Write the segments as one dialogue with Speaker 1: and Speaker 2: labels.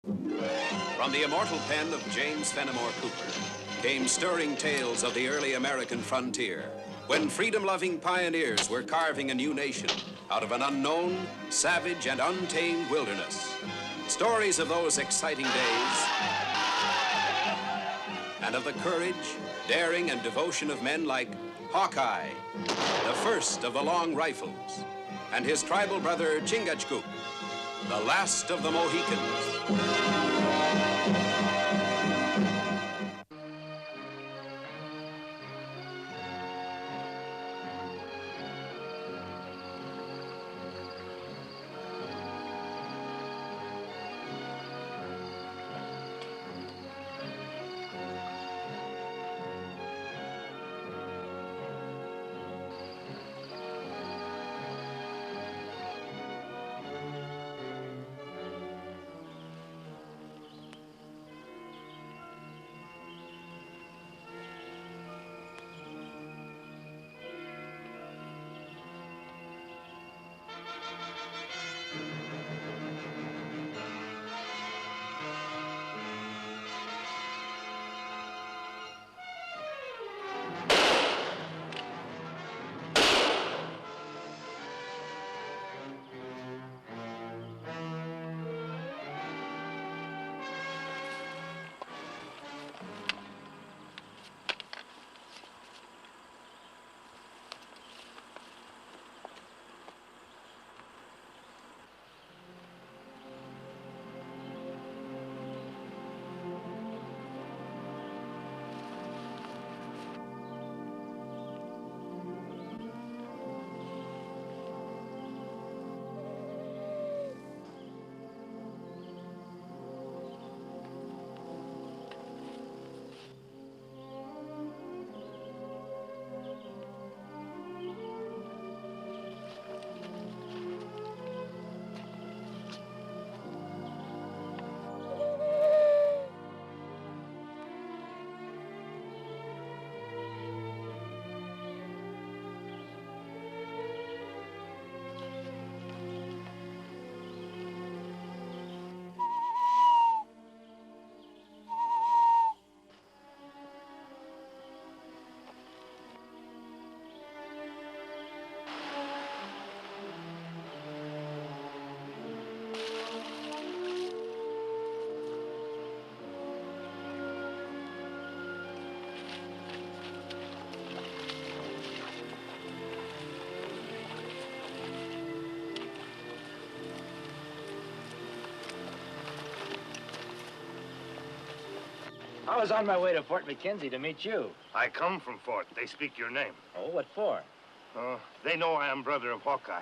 Speaker 1: From the immortal pen of James Fenimore Cooper came stirring tales of the early American frontier, when freedom-loving pioneers were carving a new nation out of an unknown, savage, and untamed wilderness. Stories of those exciting days and of the courage, daring, and devotion of men like Hawkeye, the first of the long rifles, and his tribal brother Chingachgook, the last of the Mohicans.
Speaker 2: I was on my way to Fort McKenzie to meet you.
Speaker 3: I come from Fort. They speak your name.
Speaker 2: Oh, what for?
Speaker 3: They know I am brother of Hawkeye.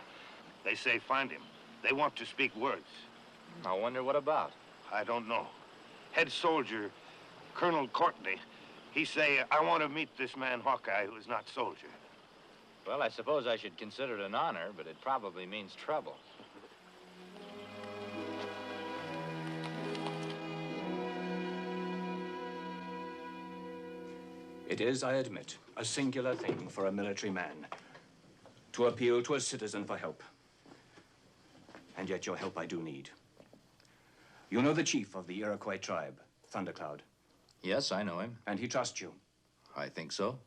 Speaker 3: They say find him. They want to speak words.
Speaker 2: I wonder what about.
Speaker 3: I don't know. Head soldier, Colonel Courtney, he say, I want to meet this man Hawkeye who is not soldier.
Speaker 2: Well, I suppose I should consider it an honor, but it probably means trouble.
Speaker 4: It is, I admit, a singular thing for a military man to appeal to a citizen for help. And yet your help I do need. You know the chief of the Iroquois tribe, Thundercloud.
Speaker 2: Yes, I know him.
Speaker 4: And he trusts you.
Speaker 2: I think so.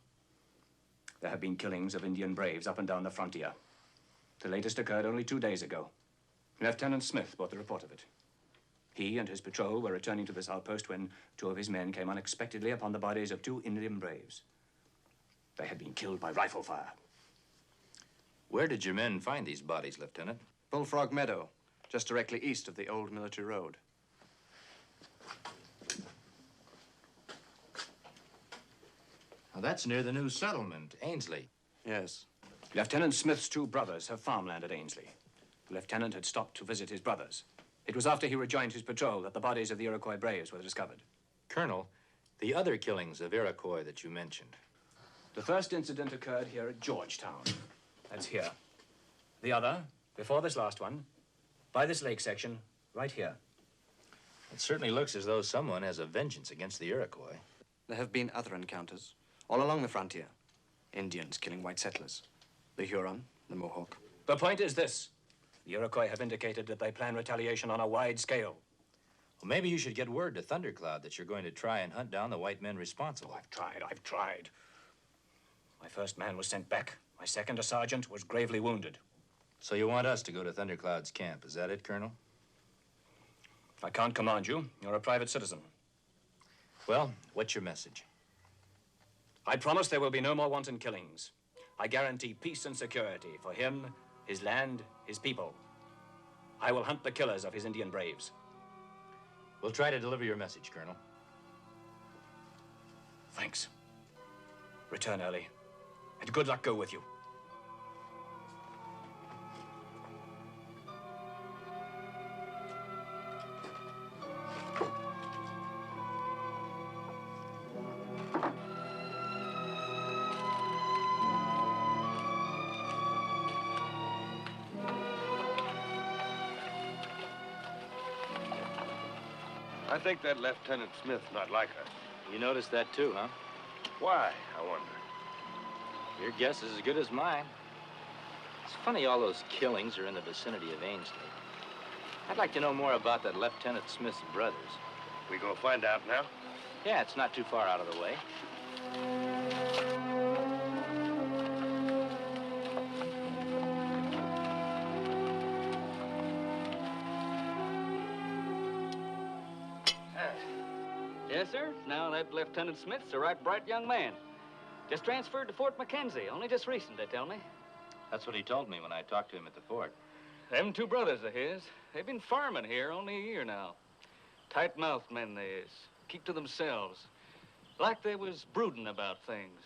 Speaker 4: There have been killings of Indian braves up and down the frontier. The latest occurred only 2 days ago. Lieutenant Smith brought the report of it. He and his patrol were returning to this outpost when 2 of his men came unexpectedly upon the bodies of 2 Indian braves. They had been killed by rifle fire.
Speaker 2: Where did your men find these bodies, Lieutenant?
Speaker 5: Bullfrog Meadow, just directly east of the old military road.
Speaker 2: Now, that's near the new settlement, Ainsley.
Speaker 5: Yes.
Speaker 4: Lieutenant Smith's 2 brothers have farmland at Ainsley. The lieutenant had stopped to visit his brothers. It was after he rejoined his patrol that the bodies of the Iroquois braves were discovered.
Speaker 2: Colonel, the other killings of Iroquois that you mentioned.
Speaker 4: The first incident occurred here at Georgetown. That's here. The other, before this last one, by this lake section, right here.
Speaker 2: It certainly looks as though someone has a vengeance against the Iroquois.
Speaker 5: There have been other encounters, all along the frontier. Indians killing white settlers. The Huron, the Mohawk.
Speaker 4: The point is this. The Iroquois have indicated that they plan retaliation on a wide scale.
Speaker 2: Well, maybe you should get word to Thundercloud that you're going to try and hunt down the white men responsible.
Speaker 4: Oh, I've tried. My first man was sent back. My second, a sergeant, was gravely wounded.
Speaker 2: So you want us to go to Thundercloud's camp, is that it, Colonel?
Speaker 4: I can't command you. You're a private citizen.
Speaker 2: Well, what's your message?
Speaker 4: I promise there will be no more wanton killings. I guarantee peace and security for him, his land, his people. I will hunt the killers of his Indian braves.
Speaker 2: We'll try to deliver your message, Colonel.
Speaker 4: Thanks. Return early, and good luck go with you.
Speaker 3: I think that Lieutenant Smith not like us.
Speaker 2: You noticed that too, huh?
Speaker 3: Why, I wonder?
Speaker 2: Your guess is as good as mine. It's funny all those killings are in the vicinity of Ainsley. I'd like to know more about that Lieutenant Smith's brothers.
Speaker 3: We go find out now?
Speaker 2: Yeah, it's not too far out of the way.
Speaker 6: Yes, sir. Now that Lieutenant Smith's a right bright young man. Just transferred to Fort McKenzie, only just recent, they tell me.
Speaker 2: That's what he told me when I talked to him at the fort.
Speaker 6: Them two brothers of his, they've been farming here only a year now. Tight-mouthed men they is. Keep to themselves. Like they was brooding about things.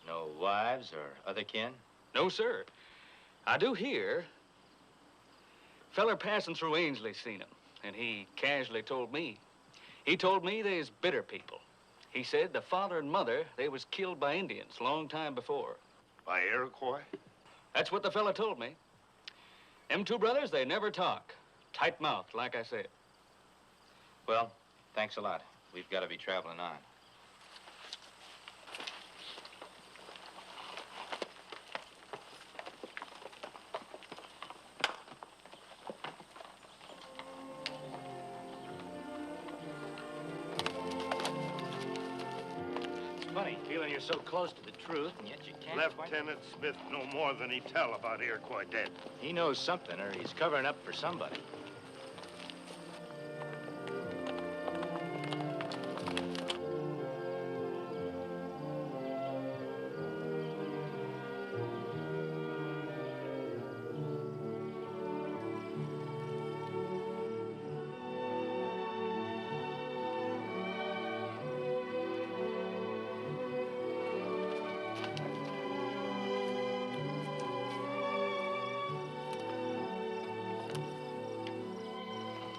Speaker 2: No wives or other kin?
Speaker 6: No, sir. I do hear. Feller passing through Ainsley seen him, and he casually told me. He told me they's bitter people. He said the father and mother, they was killed by Indians long time before.
Speaker 3: By Iroquois?
Speaker 6: That's what the fella told me. Them two brothers, they never talk. Tight-mouthed, like I said.
Speaker 2: Well, thanks a lot. We've got to be traveling on. Funny, feeling you're so close to the truth, and yet you can't
Speaker 3: Lieutenant Smith know more than he tell about Iroquois dead.
Speaker 2: He knows something, or he's covering up for somebody.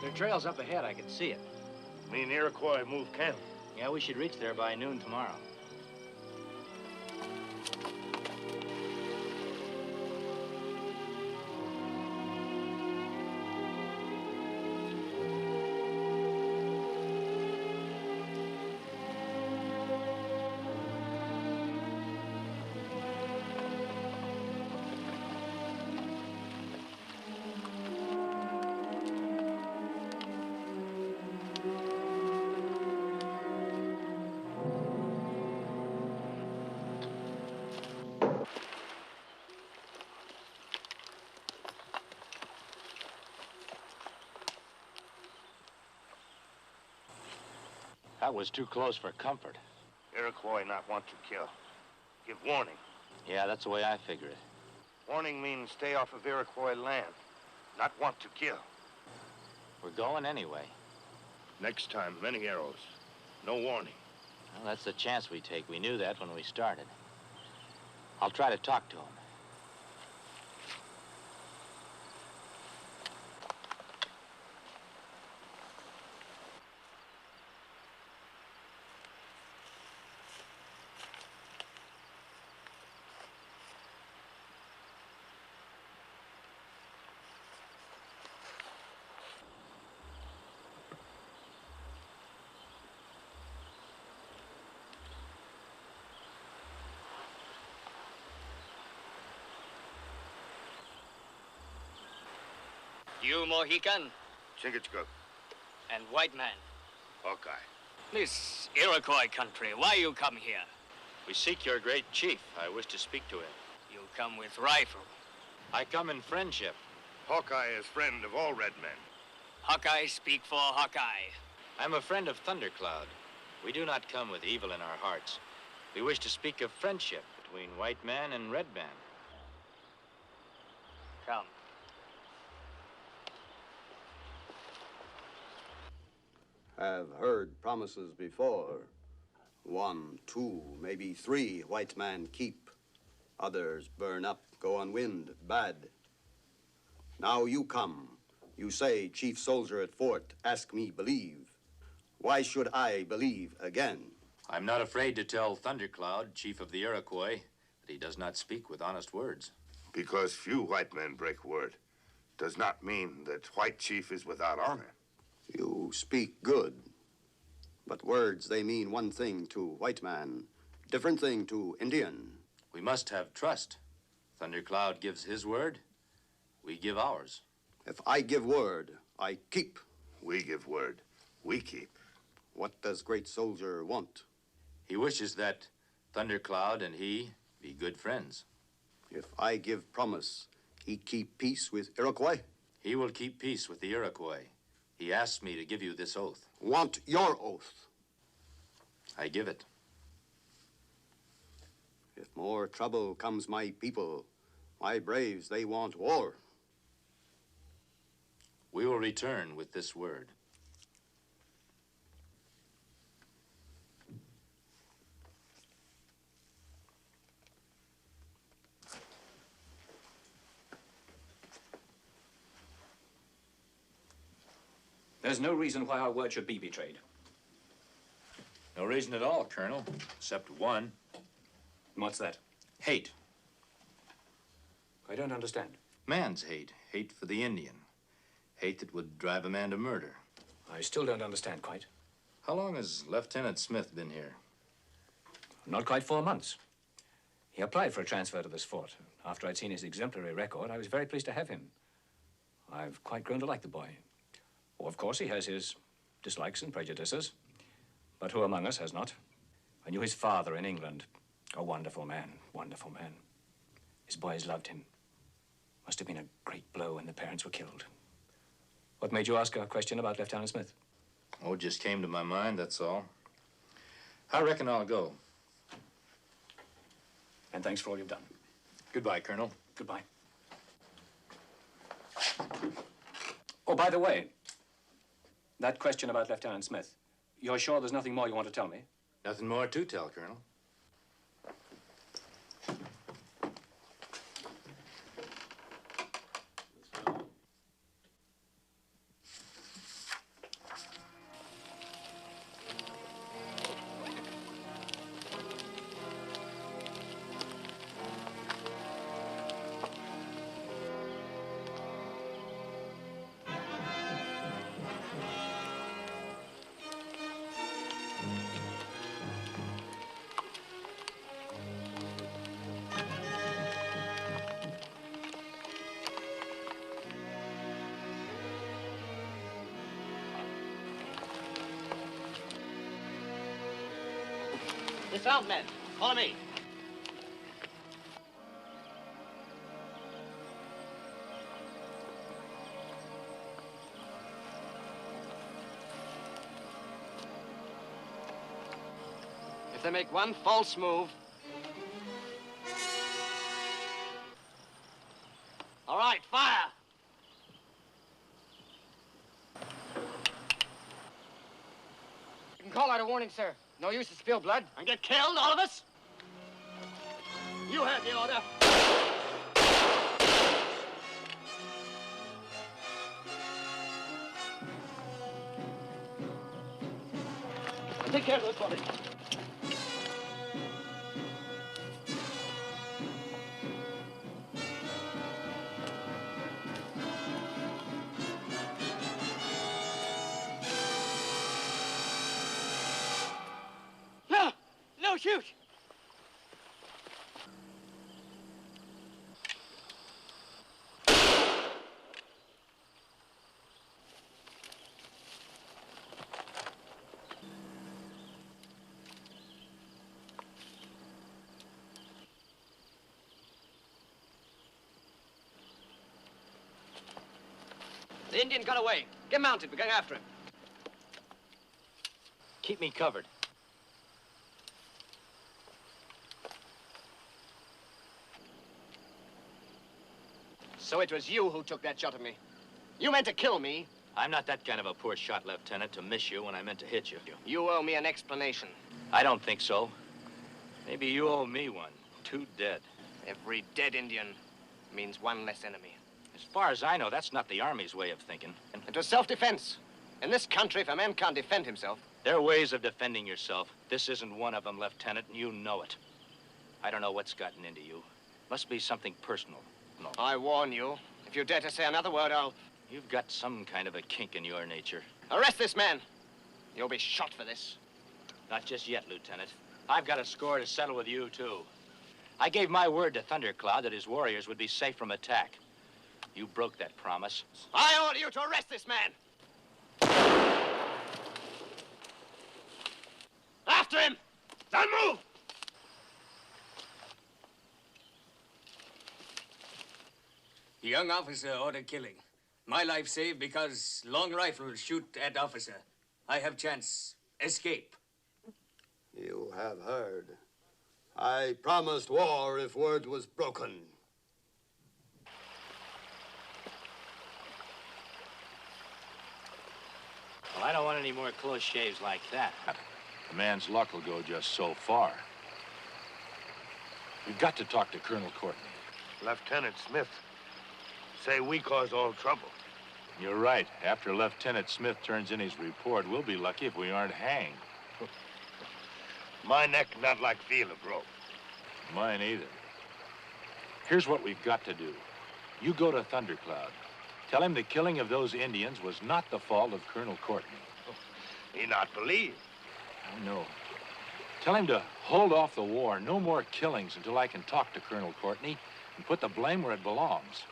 Speaker 2: Their trail's up ahead. I can see it.
Speaker 3: Mean Iroquois move camp.
Speaker 2: Yeah, we should reach there by noon tomorrow. That was too close for comfort.
Speaker 3: Iroquois not want to kill. Give warning.
Speaker 2: Yeah, that's the way I figure it.
Speaker 3: Warning means stay off of Iroquois land. Not want to kill.
Speaker 2: We're going anyway.
Speaker 3: Next time, many arrows. No warning.
Speaker 2: Well, that's the chance we take. We knew that when we started. I'll try to talk to him.
Speaker 6: You Mohican?
Speaker 3: Chingachgook.
Speaker 6: And
Speaker 7: white man.
Speaker 3: Hawkeye.
Speaker 7: This Iroquois country, why you come here?
Speaker 2: We seek your great chief. I wish to speak to him.
Speaker 7: You come with rifle.
Speaker 2: I come in friendship.
Speaker 3: Hawkeye is friend of all red men.
Speaker 7: Hawkeye speak for Hawkeye.
Speaker 2: I'm a friend of Thundercloud. We do not come with evil in our hearts. We wish to speak of friendship between white man and red man.
Speaker 7: Come.
Speaker 8: Have heard promises before. 1, 2, maybe 3 white man keep. Others burn up, go on wind, bad. Now you come. You say, chief soldier at fort, ask me believe. Why should I believe again?
Speaker 2: I'm not afraid to tell Thundercloud, chief of the Iroquois, that he does not speak with honest words.
Speaker 3: Because few white men break word does not mean that white chief is without honor.
Speaker 8: You speak good. But words, they mean one thing to white man, different thing to Indian.
Speaker 2: We must have trust. Thundercloud gives his word, we give ours.
Speaker 8: If I give word, I keep.
Speaker 3: We give word, we keep.
Speaker 8: What does great soldier want?
Speaker 2: He wishes that Thundercloud and he be good friends.
Speaker 8: If I give promise, he keep peace with Iroquois?
Speaker 2: He will keep peace with the Iroquois. He asked me to give you this oath.
Speaker 8: Want your oath.
Speaker 2: I give it.
Speaker 8: If more trouble comes my people, my braves, they want war.
Speaker 2: We will return with this word.
Speaker 4: There's no reason why our word should be betrayed.
Speaker 2: No reason at all, Colonel, except one.
Speaker 4: What's that?
Speaker 2: Hate.
Speaker 4: I don't understand.
Speaker 2: Man's hate. Hate for the Indian. Hate that would drive a man to murder.
Speaker 4: I still don't understand quite.
Speaker 2: How long has Lieutenant Smith been here?
Speaker 4: Not quite 4 months. He applied for a transfer to this fort. After I'd seen his exemplary record, I was very pleased to have him. I've quite grown to like the boy. Oh, of course, he has his dislikes and prejudices. But who among us has not? I knew his father in England. A wonderful man, wonderful man. His boys loved him. Must have been a great blow when the parents were killed. What made you ask a question about Lieutenant Smith?
Speaker 2: Oh, it just came to my mind, that's all. I reckon I'll go.
Speaker 4: And thanks for all you've done.
Speaker 2: Goodbye, Colonel.
Speaker 4: Goodbye. Oh, by the way, that question about Lieutenant Smith, you're sure there's nothing more you want to tell me?
Speaker 2: Nothing more to tell, Colonel.
Speaker 7: Dismount, men. Follow me. If they make one false move... All right, fire!
Speaker 9: You can call out a warning, sir. No use to spill blood.
Speaker 7: And get killed, all of us? You had the order. Take care of those bodies. No! No, shoot!
Speaker 9: The Indian got away. Get mounted. We're going after him.
Speaker 2: Keep me covered.
Speaker 9: So it was you who took that shot at me. You meant to kill me.
Speaker 2: I'm not that kind of a poor shot, Lieutenant, to miss you when I meant to hit you.
Speaker 9: You owe me an explanation.
Speaker 2: I don't think so. Maybe you owe me one. 2 dead.
Speaker 9: Every dead Indian means one less enemy.
Speaker 2: As far as I know, that's not the Army's way of thinking.
Speaker 9: It was self-defense. In this country, if a man can't defend himself...
Speaker 2: There are ways of defending yourself. This isn't one of them, Lieutenant, and you know it. I don't know what's gotten into you. Must be something personal. No.
Speaker 9: I warn you. If you dare to say another word, I'll...
Speaker 2: You've got some kind of a kink in your nature.
Speaker 9: Arrest this man. You'll be shot for this.
Speaker 2: Not just yet, Lieutenant. I've got a score to settle with you, too. I gave my word to Thundercloud that his warriors would be safe from attack. You broke that promise.
Speaker 9: I order you to arrest this man. After him! Don't move!
Speaker 7: The young officer ordered killing. My life saved because long rifle shoot at officer. I have chance. Escape.
Speaker 8: You have heard. I promised war if word was broken.
Speaker 2: Well, I don't want any more close shaves like that.
Speaker 10: A man's luck will go just so far. We've got to talk to Colonel Courtney.
Speaker 3: Lieutenant Smith say we caused all trouble.
Speaker 10: You're right. After Lieutenant Smith turns in his report, we'll be lucky if we aren't hanged.
Speaker 3: My neck not like feel of rope.
Speaker 10: Mine either. Here's what we've got to do. You go to Thundercloud. Tell him the killing of those Indians was not the fault of Colonel Courtney.
Speaker 3: He not believe.
Speaker 10: I know. Tell him to hold off the war. No more killings until I can talk to Colonel Courtney and put the blame where it belongs.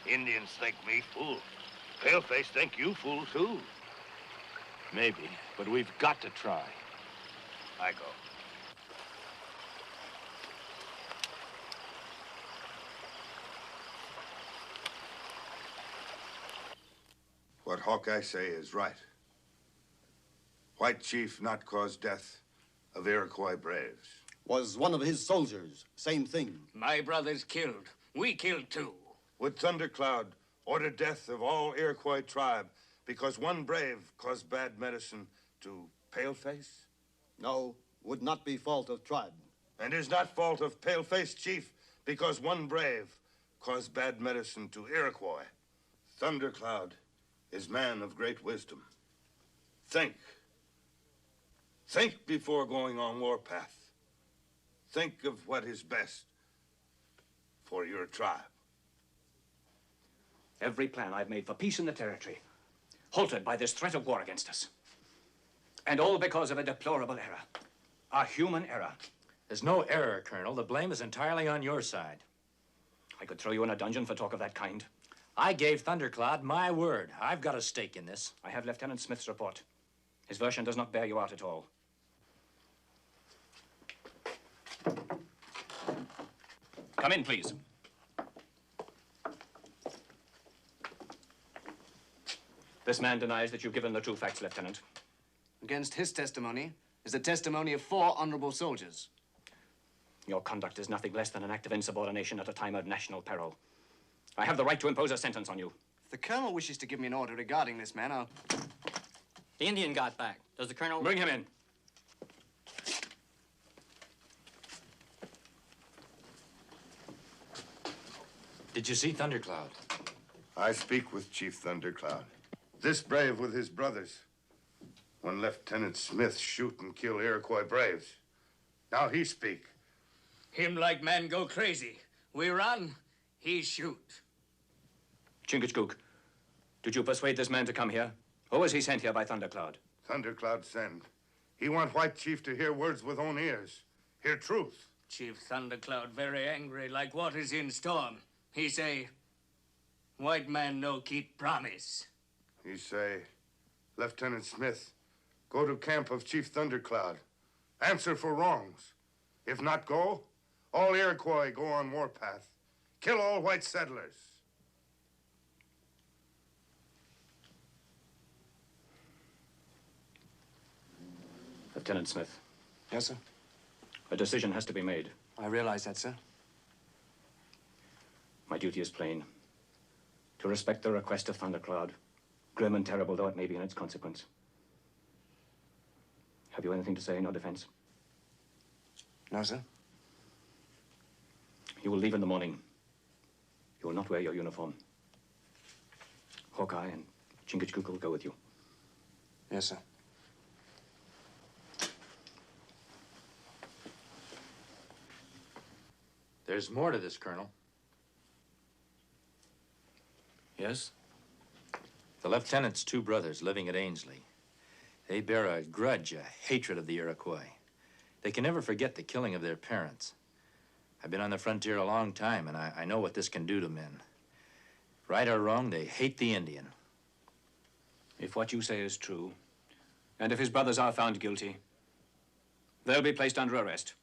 Speaker 3: Indians think me fool. Paleface think you fool, too.
Speaker 10: Maybe, but we've got to try.
Speaker 3: I go.
Speaker 11: What Hawkeye say is right. White chief not cause death of Iroquois braves.
Speaker 8: Was one of his soldiers. Same thing.
Speaker 7: My brother's killed. We killed too.
Speaker 11: Would Thundercloud order death of all Iroquois tribe because one brave caused bad medicine to Paleface?
Speaker 8: No, would not be fault of tribe.
Speaker 11: And is not fault of Paleface chief because one brave caused bad medicine to Iroquois. Thundercloud is man of great wisdom. Think. Think before going on warpath. Think of what is best for your tribe.
Speaker 4: Every plan I've made for peace in the territory, halted by this threat of war against us. And all because of a deplorable error. A human error.
Speaker 2: There's no error, Colonel. The blame is entirely on your side.
Speaker 4: I could throw you in a dungeon for talk of that kind.
Speaker 2: I gave Thundercloud my word. I've got a stake in this.
Speaker 4: I have Lieutenant Smith's report. His version does not bear you out at all. Come in, please. This man denies that you've given the true facts, Lieutenant.
Speaker 5: Against his testimony is the testimony of 4 honorable soldiers.
Speaker 4: Your conduct is nothing less than an act of insubordination at a time of national peril. I have the right to impose a sentence on you.
Speaker 5: If the colonel wishes to give me an order regarding this man, I'll...
Speaker 9: The Indian got back. Does the colonel...
Speaker 4: Bring him in.
Speaker 2: Did you see Thundercloud?
Speaker 11: I speak with Chief Thundercloud. This brave with his brothers. When Lieutenant Smith shoot and kill Iroquois braves. Now he speak.
Speaker 7: Him like man go crazy. We run, he shoot.
Speaker 4: Chingachgook, did you persuade this man to come here? Or was he sent here by Thundercloud?
Speaker 11: Thundercloud send. He want White Chief to hear words with own ears. Hear truth.
Speaker 7: Chief Thundercloud very angry like waters in storm. He say, white man no keep promise.
Speaker 11: He say, Lieutenant Smith, go to camp of Chief Thundercloud. Answer for wrongs. If not go, all Iroquois go on warpath. Kill all white settlers.
Speaker 4: Lieutenant Smith.
Speaker 5: Yes, sir?
Speaker 4: A decision has to be made.
Speaker 5: I realize that, sir.
Speaker 4: My duty is plain. To respect the request of Thundercloud, grim and terrible though it may be in its consequence. Have you anything to say in your defense?
Speaker 5: No, sir.
Speaker 4: You will leave in the morning. You will not wear your uniform. Hawkeye and Chingachgook will go with you.
Speaker 5: Yes, sir.
Speaker 2: There's more to this, Colonel.
Speaker 4: Yes?
Speaker 2: The lieutenant's two brothers living at Ainsley. They bear a grudge, a hatred of the Iroquois. They can never forget the killing of their parents. I've been on the frontier a long time, and I know what this can do to men. Right or wrong, they hate the Indian.
Speaker 4: If what you say is true, and if his brothers are found guilty, they'll be placed under arrest.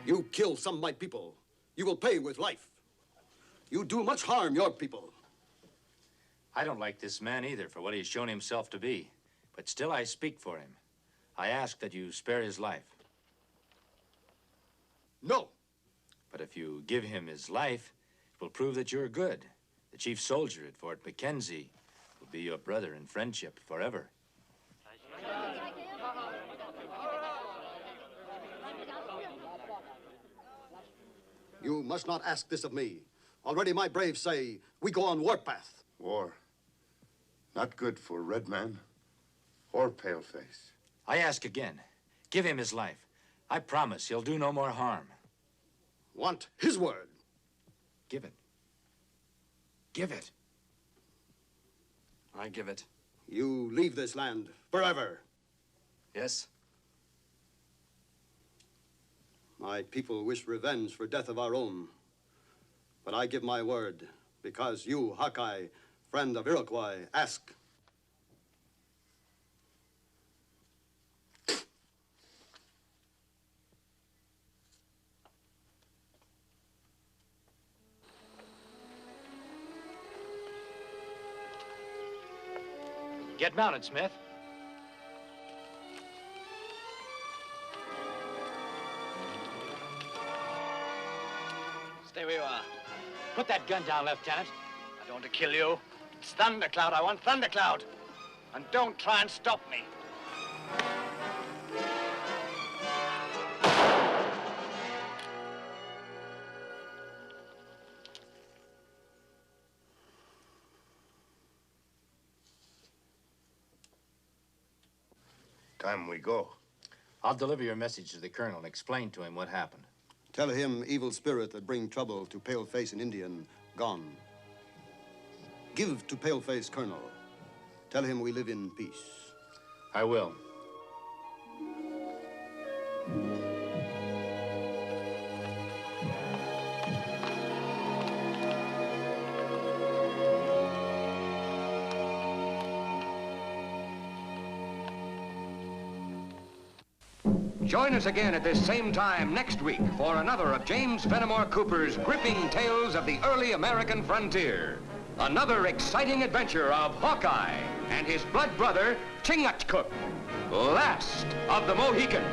Speaker 8: You kill some of my people, you will pay with life. You do much harm your people.
Speaker 2: I don't like this man either for what he's shown himself to be. But still I speak for him. I ask that you spare his life.
Speaker 8: No.
Speaker 2: But if you give him his life, it will prove that you're good. The chief soldier at Fort Mackenzie will be your brother in friendship forever.
Speaker 8: You must not ask this of me. Already my braves say we go on warpath.
Speaker 11: War. Not good for red man or paleface.
Speaker 2: I ask again. Give him his life. I promise he'll do no more harm.
Speaker 8: Want his word.
Speaker 2: Give it. Give it.
Speaker 5: I give it.
Speaker 8: You leave this land forever.
Speaker 5: Yes?
Speaker 8: My people wish revenge for death of our own. But I give my word, because you, Hawkeye, friend of Iroquois, ask.
Speaker 2: Get mounted, Smith.
Speaker 9: Stay where you are.
Speaker 6: Put that gun down, Lieutenant.
Speaker 9: I don't want to kill you. It's Thundercloud. I want Thundercloud. And don't try and stop me.
Speaker 11: Time we go.
Speaker 2: I'll deliver your message to the colonel and explain to him what happened.
Speaker 8: Tell him evil spirit that bring trouble to Paleface and Indian, gone. Give to Paleface Colonel. Tell him we live in peace.
Speaker 2: I will.
Speaker 12: Join us again at this same time next week for another of James Fenimore Cooper's gripping tales of the early American frontier. Another exciting adventure of Hawkeye and his blood brother, Chingachgook, last of the Mohicans.